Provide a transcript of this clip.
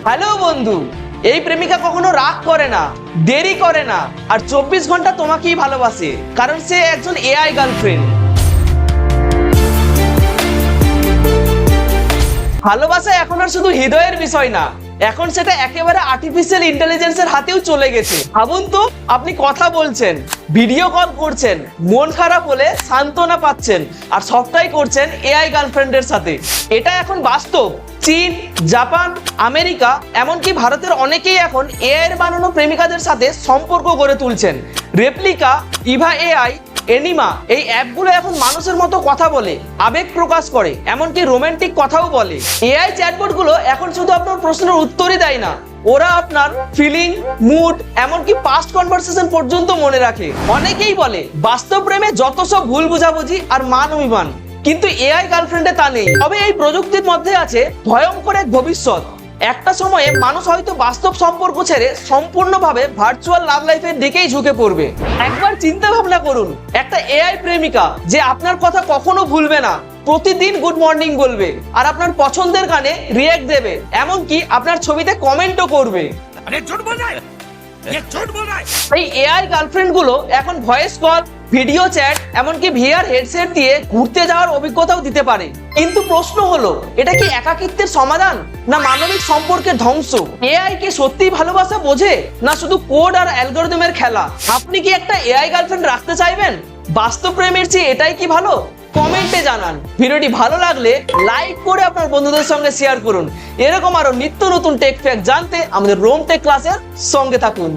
Hello বন্ধু, এই প্রেমিকা কখনো রাগ করে না, দেরি করে না, আর 24 ঘন্টা তোমাকেই ভালোবাসে, কারণ সে একজন এআই গার্লফ্রেন্ড। ভালোবাসা এখন আর শুধু হৃদয়ের বিষয় না, এখন সেটা একেবারে আর্টিফিশিয়াল ইন্টেলিজেন্সের হাতেও চলে গেছে। ভাবুন তো, আপনি কথা বলছেন, ভিডিও কল করছেন, মন খারাপ হলে সান্ত্বনা পাচ্ছেন, আর সবটাই করছেন এআই গার্লফ্রেন্ডের সাথে। এটা এখন বাস্তব। চীন, জাপান, আমেরিকা, এমনকি ভারতের অনেকেই এখন এআই এর বানানো প্রেমিকাদের সাথে সম্পর্ক গড়ে তুলছেন। রেপ্লিকা, ইভা এআই, এনিমা, এই অ্যাপগুলো এখন মানুষের মতো কথা বলে, আবেগ প্রকাশ করে, এমনকি রোমান্টিক কথাও বলে। এআই চ্যাটবটগুলো এখন শুধু আপনার প্রশ্নের উত্তরই দেয় না, ওরা আপনার ফিলিং, মুড, এমনকি পাস্ট কনভারসেশন পর্যন্ত মনে রাখে। অনেকেই বলে বাস্তব প্রেমে যত সব ভুল বুঝাবুঝি আর মান অভিমান, কিন্তু এআই গার্লফ্রেন্ডে তা নেই। তবে এই প্রযুক্তির মধ্যে আছে ভয়ঙ্কর এক ভবিষ্যৎ। একটা সময়ে মানুষ হয়তো বাস্তব সম্পর্ক ছেড়ে সম্পূর্ণভাবে ভার্চুয়াল লাভ লাইফের দিকেই ঝুঁকে পড়বে। একবার চিন্তা ভাবনা করুন, একটা এআই প্রেমিকা যে আপনার কথা কখনো ভুলবে না, প্রতিদিন গুড মর্নিং বলবে, আর আপনার পছন্দের গানে রিঅ্যাক্ট দেবে, এমনকি আপনার ছবিতে কমেন্টও করবে। এই এআই গার্লফ্রেন্ড গুলো এখন ভয়েস কল, ভিডিও চ্যাট, এমনকি ভিআর হেডসেট দিয়ে ঘুরতে যাওয়ার অভিজ্ঞতাও দিতে পারে। কিন্তু প্রশ্ন হলো, এটা কি একাকিত্বের সমাধান, না মানবিক সম্পর্কের ধ্বংস? এআই কি সত্যিই ভালোবাসা বোঝে, না শুধু কোড আর অ্যালগরিদমের খেলা? আপনি কি একটা এআই গার্লফ্রেন্ড রাখতে চাইবেন? বাস্তব প্রেমের চেয়ে এটাই কি ভালো? কমেন্টে জানান। ভিডিওটি ভালো লাগলে লাইক করে আপনার বন্ধুদের সঙ্গে শেয়ার করুন। এরকম আরো নিত্য নতুন টেক ফ্যাক্ট জানতে আমাদের রোম টেক ক্লাসের সঙ্গে থাকুন।